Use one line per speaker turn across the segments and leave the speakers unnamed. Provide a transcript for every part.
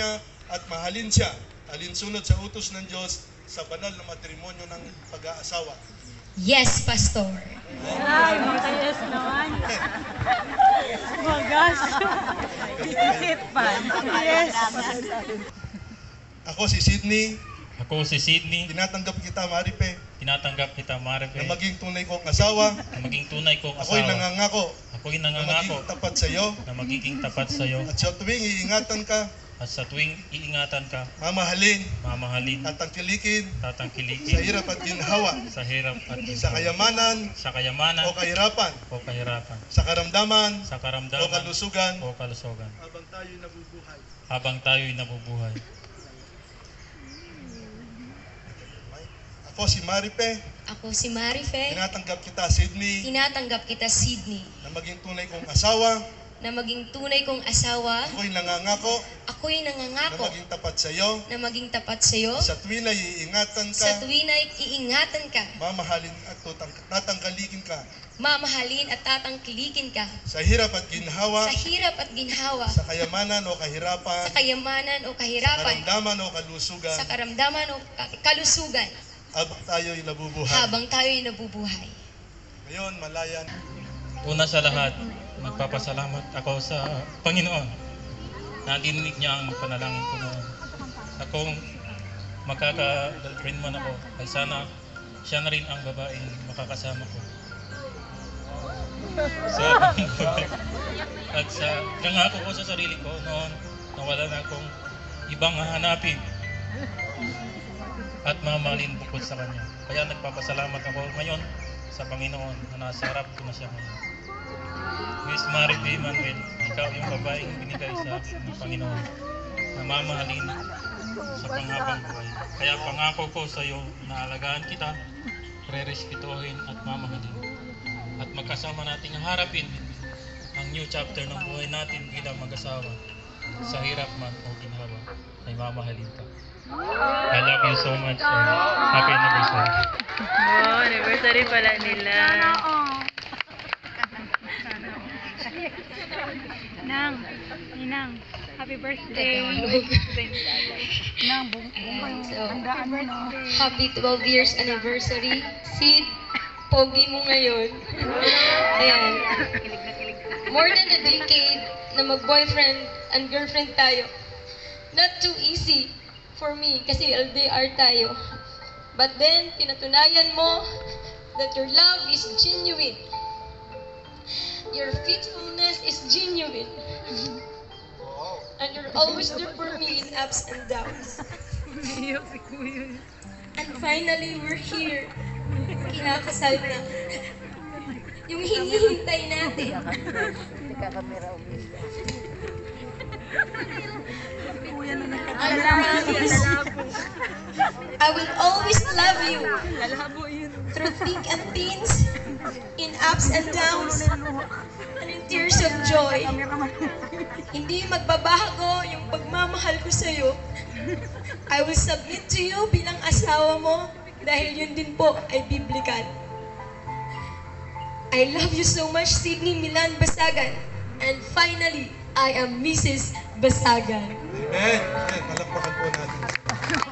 niya at mahalin siya alinsunod sa utos ng Diyos sa banal na matrimonyo ng pag-aasawa.
Yes, Pastor.
Ay, yes naman. Oh gosh. Isipan. Yes.
Ako si Sydney.
Ako si Sydney.
Tinatanggap kita, Maripe,
Tinatanggap kita, Marife,
na maging tunay kong asawa.
na maging tunay kong
Ako'y
asawa.
nangangako
Ako'y
na
nangangako
maging tapat sa iyo
na magiging tapat sa iyo
at sa tuwing iingatan ka,
at sa tuwing iingatan ka,
mamahalin,
mamahalin,
tatangkilikin sa
tatangkilikin
hirap at ginhawa,
sa hirap at
sa kayamanan
sa kayamanan
o kahirapan,
o kahirapan,
sa karamdaman
sa
o
karamdaman
kalusugan,
o kalusugan,
habang tayo'y nabubuhay.
habang tayo'y nabubuhay.
Ako si Maripe.
Ako si Marife.
Tinatanggap kita, Sydney,
Tinatanggap kita, Sydney,
na maging tunay kong asawa.
na maging tunay kong asawa.
Ako'y nangangako
Ako'y
na
nangangako
maging tapat sa iyo.
na maging tapat sa iyo.
Sa tuwin ay iingatan ka,
Sa tuwin ay iingatan ka,
mamahalin at tatangkalikin ka.
mamahalin at tatangkilikin ka.
Sa hirap at ginhawa,
Sa hirap at ginhawa,
sa kayamanan o kahirapan,
sa kayamanan o
sa
kahirapan,
karamdaman o kalusugan,
sa karamdaman o kalusugan,
habang tayo'y nabubuhay.
habang tayo'y nabubuhay.
Ngayon, malayan.
Una sa lahat, magpapasalamat ako sa Panginoon na dinig niya ang panalangin ko noon. Akong makaka-girlfriend man ako, ay sana siya na rin ang babaeng makakasama ko. At sa nangako ko sa sarili ko noon na wala na akong ibang hahanapin at mamahalin bukod sa Kanya. Kaya nagpapasalamat ako ngayon sa Panginoon na nasa harap ko na siya ngayon. Miss Marife Manuel, ikaw yung babaeng binigay sa akin ng Panginoon na mamahalin sa panghabang buhay. Kaya pangako ko sa iyo na alagaan kita, re-respetuhin at mamahalin. At magkasama nating harapin ang new chapter ng buhay natin bilang mag-asawa. Sa hirap man o ginhawa, ay mamahalin ka. I love you so much and happy anniversary.
Oh, anniversary pala nila. Nang, Ninang, happy birthday. Nang, handaan mo na.
Happy 12 years anniversary. Sid, pogi mo ngayon. Ayan. More than a decade na mag-boyfriend and girlfriend tayo. Not too easy for me kasi LDR tayo. But then, pinatunayan mo that your love is genuine. Your faithfulness is genuine. And you're always there for me in ups and downs. And finally, we're here. Kinakasal na. Yung hinihintay natin. I promise, I will always love you. Through thick and thins, in ups and downs, and in tears of joy. Hindi magbabago yung pagmamahal ko sa'yo. I will submit to you bilang asawa mo dahil yun din po ay biblical. I love you so much, Sydney Milan Basagan. And finally, I am Mrs. Basagan.
Amen. Amen. Palakpakan po natin.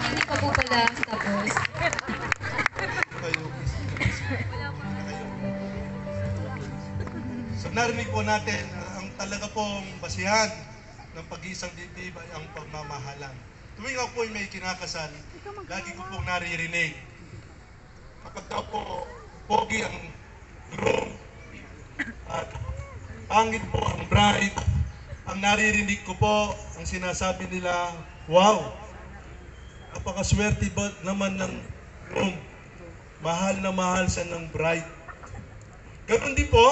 Hindi pa po pala tapos.
So narinig po natin ang talaga pong basihan ng pag-iisang dibdib ay ang pagmamahalan. Tuwing ako po ay may kinakasal, lagi ko pong naririnig. Kapag daw po pogi ang groom at pangit po ang bride, ang naririnig ko po, ang sinasabi nila, wow, napakaswerte ba naman ng groom? Mahal na mahal sa ng bride. Ganun din po,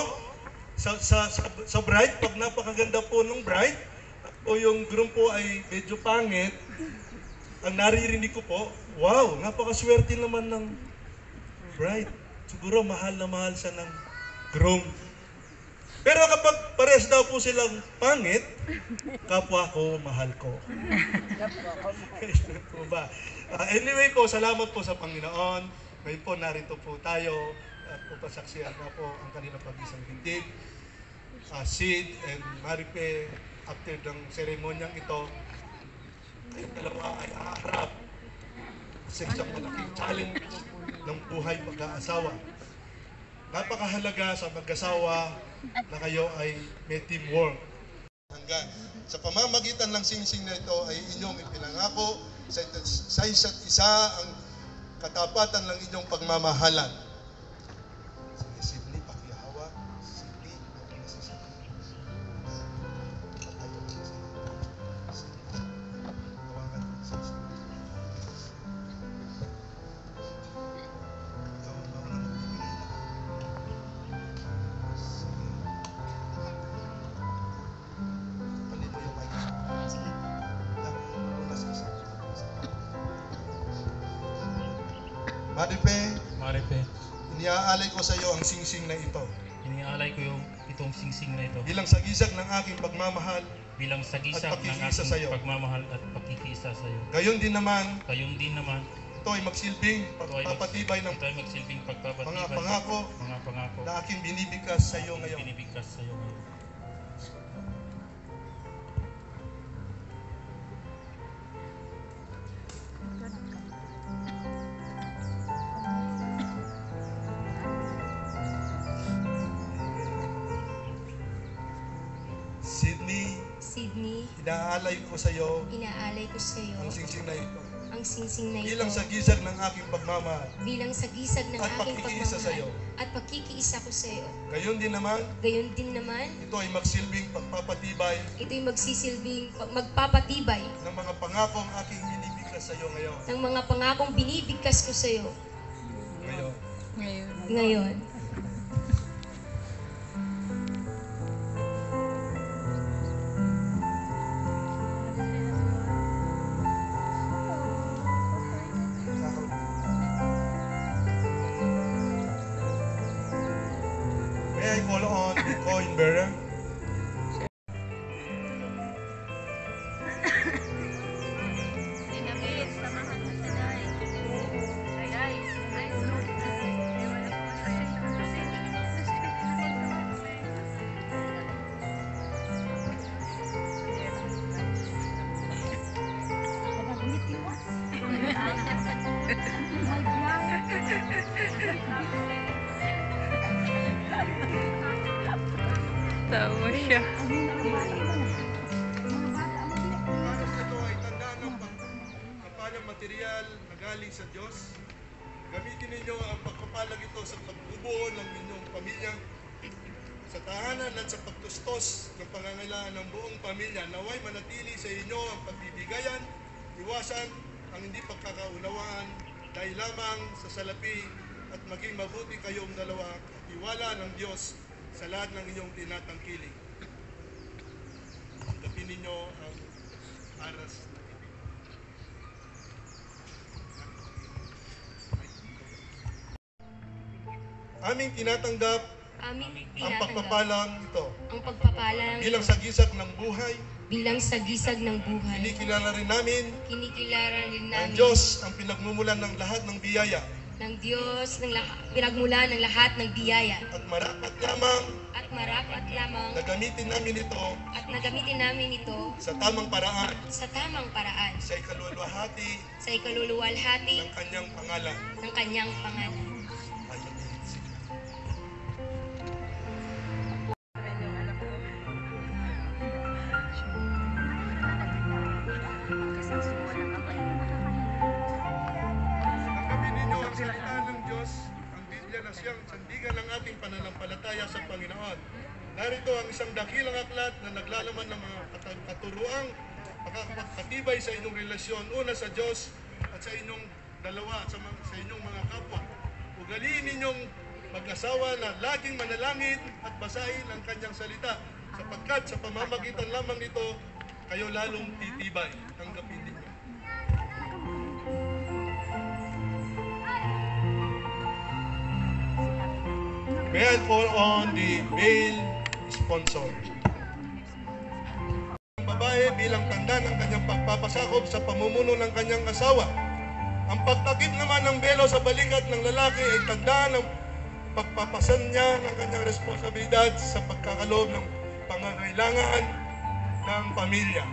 sa bride, pag napakaganda po ng bride, o yung groom po ay medyo pangit, ang naririnig ko po, wow, napakaswerte naman ng bride. Siguro mahal na mahal sa ng groom. Pero kapag pares daw po silang pangit, kapwa ko, mahal ko. Po ba? Anyway po, salamat po sa Panginoon. Ngayon po, narito po tayo at pupasaksihan na po ang kanilang pag-isang dibdib. Sid and Marife, after ng seremonyang ito, kayong dalawa ay haharap sa isang malaking challenge ng buhay pag-aasawa. Napakahalaga sa mag-asawa na kayo ay may teamwork. Hanggang sa pamamagitan ng singsing na ito ay inyong ipinangako sa isa't isa ang katapatan ng inyong pagmamahalan. Sige, Sydney, pakihawa. Sydney, ako na si Sydney. Patayo na si Sydney. Hawakan mo si Sydney. Ikaw ang maunang magbibigay na. Sige. Tuloy mo yung mic. Sige. Ako na si Sydney. Maripe,
Maripe,
iniaalay ko sa iyo ang singsing na ito
iniaalay ko yung itong singsing na ito
bilang sagisag ng aking pagmamahal.
bilang sagisag
At
ng
pakikiisa
aking
sa iyo.
pagmamahal at pakikiisa sa iyo.
Gayon din naman,
Kayong din naman,
ito ay magsilbing pagpapatibay ng
ito ay magsilbing
mga
pagpapatibay,
pangako
mga pangako
na aking binibigkas sa iyo ngayon.
binibigkas sa iyo ngayon.
Sydney,
Sydney,
inaalay ko sa iyo
inaalay ko sa iyo
ang singsing na ito
ang singsing na ito
bilang sagisag ng aking pagmamahal.
bilang sagisag ng
At
aking
pakikiisa sa iyo.
pagmamahal at pakikiisa ko sa iyo.
Gayon din naman,
Gayon din naman,
ito ay magsilbing pagpapatibay
ito'y magsisilbing magpapatibay
ng mga pangakong aking binibigkas sa iyo ngayon.
ng mga pangakong binibigkas ko sa iyo
Ngayon.
ngayon.
May I call on the coin bearer?
Tawa siya.
Ito ay tandaan ng pagkapalang material na galing sa Diyos. Gamitin ninyo ang pagkapalang ito sa pagbubuo ng inyong pamilya, sa tahanan at sa pagtustos ng pangangailangan ng buong pamilya. Naway manatili sa inyo ang pagbibigayan, iwasan ang hindi pagkakaunawaan dahil lamang sa salapi at maging mabuti kayong dalawa at iwala ng Diyos sa lahat ng inyong tinatangkilik. Tanggapin ninyo ang aras na ibig. Aming tinatanggap
Aming
ang
tinatanggap
pagpapalang ito
ang pagpapalang
bilang sagisag ng buhay.
bilang sagisag ng buhay.
Kinikilala rin namin
Kinikilala rin
ang
namin
Diyos ang pinagmumulan ng lahat ng biyaya
ng Diyos ng pinagmula ng lahat ng biyaya
at marapat lamang
at marapat lamang
na gamitin namin ito
at nagamitin namin ito
sa tamang paraan
sa tamang paraan
sa ikaluluwahati
sa ikaluluwalhati
ng kanyang pangalan.
ng kanyang pangalan.
Ayon. Tanggapin ninyo ang salita ng Diyos, ang Biblia na siyang sandigan ng ating pananampalataya sa Panginoon. Narito ang isang dakilang aklat na naglalaman ng mga katuruang makakapagpatibay sa inyong relasyon, una sa Diyos at sa inyong dalawa, sa inyong mga kapwa. Ugaliin ninyong mag-asawa na laging manalangin at basahin ang kanyang salita, sapagkat sa pamamagitan lamang nito, kayo lalong titibay. Tanggapin ninyo. May I call on the male sponsor? Ang babae bilang tanda ng kanyang pagpapasakop sa pamumuno ng kanyang asawa. Ang pagtakip naman ng belo sa balikat ng lalaki ay tanda ng pagpapasan niya ng kanyang responsibilidad sa pagkakaloob ng pangangailangan ng pamilya.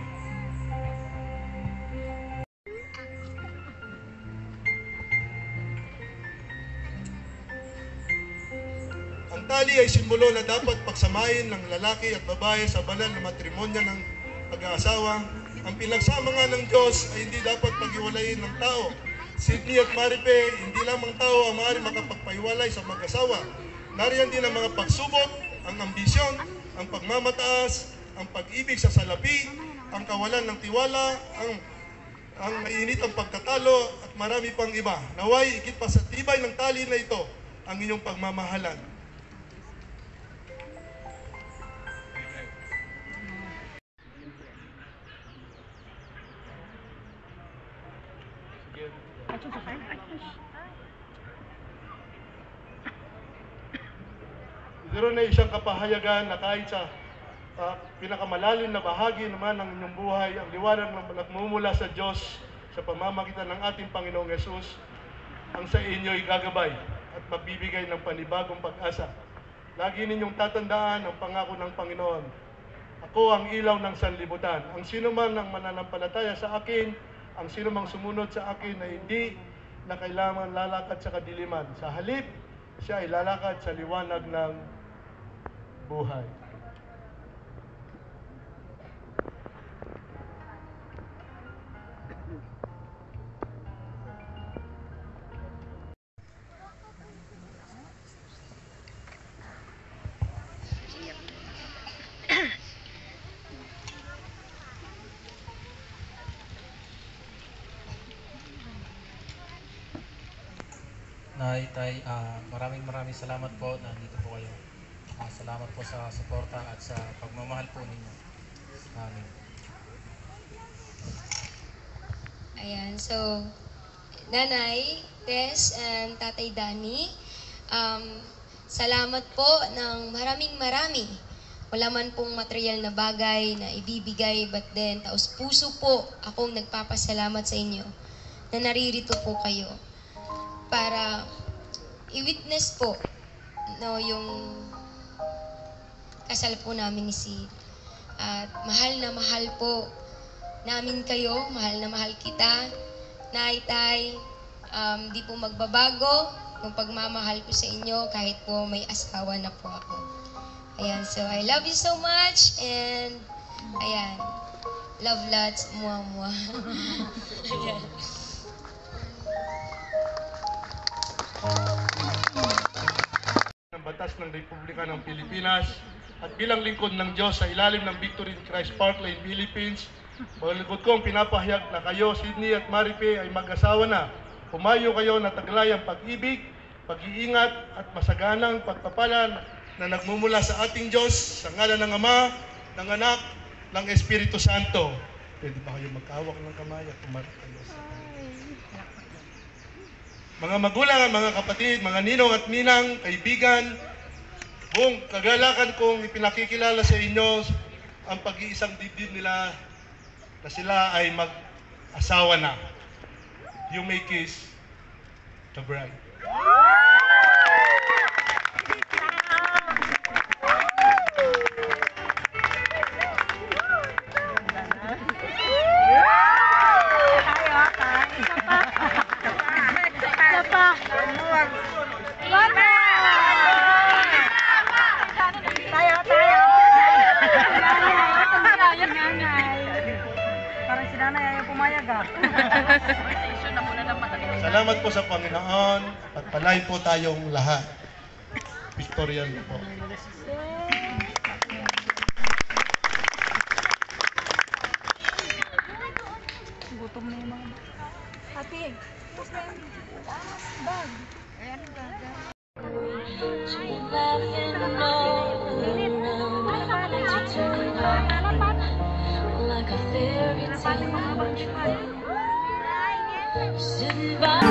tali ay simbolo na dapat pagsamahin ng lalaki at babae sa banal na matrimonya ng pag-aasawa. Ang pinagsama nga ng Diyos ay hindi dapat paghiwalayin ng tao. Sydney at Maripe, hindi lamang tao ang maaari makapagpahiwalay sa mag-asawa. Nariyan din ang mga pagsubok, ang ambisyon, ang pagmamataas, ang pag-ibig sa salapi, ang kawalan ng tiwala, ang mainit ang pagtatalo at marami pang iba. Naway, ikit pa sa tibay ng tali na ito ang inyong pagmamahalan. Meron na isang kapahayagan na kahit sa pinakamalalim na bahagi naman ng inyong buhay, ang liwanag na nagmumula sa Diyos sa pamamagitan ng ating Panginoong Yesus ang sa inyo'y gagabay at magbibigay ng panibagong pag-asa. Lagi ninyong tatandaan ang pangako ng Panginoon. Ako ang ilaw ng sanlibutan. Ang sino man ang mananampalataya sa akin, ang sino mang sumunod sa akin na hindi na kailangan lalakad sa kadiliman. Sa halip, siya ay lalakad sa liwanag ng buhay.
Nay, Tay, maraming salamat po na nandito po kayo. Salamat po sa suporta at sa pagmamahal po ninyo. Amen.
Ayan, so, Nanay, Tess, and Tatay Danny, salamat po ng marami. Wala man pong material na bagay na ibibigay, but then, taos puso po akong nagpapasalamat sa inyo na naririto po kayo para i-witness po yung kasal po namin ni Sid. At mahal na mahal po namin kayo, mahal na mahal kita. Nay, Tay, di po magbabago yung pagmamahal ko sa inyo kahit po may asawa na po ako. Ayan, so I love you so much and ayan, love lots, muah. Ayan.
Ng batas ng Republika ng Pilipinas at bilang lingkod ng Diyos sa ilalim ng Victory in Christ Park Lane, Philippines, lingkod kong pinapahayag na kayo, Sydney at Maripe, ay mag-asawa na. Pumayo kayo na taglay ang pag-ibig, pag-iingat at masaganang pagpapala na nagmumula sa ating Diyos sa ngalan ng Ama, ng Anak, ng Espiritu Santo. Pwede ba kayo magkahawak ng kamay at tumarap kayo sa mga magulang, mga kapatid, mga ninong at ninang, kaibigan, buong kagalakan kong ipinakikilala sa inyo ang pag-iisang dibdib nila na sila ay mag-asawa na. You may kiss the bride. Salamat po sa Panginoon at palain po tayong lahat. Victorian po.
Gutom na yung mga... Ate, tapos na yung bag. Ayan,
Sitting by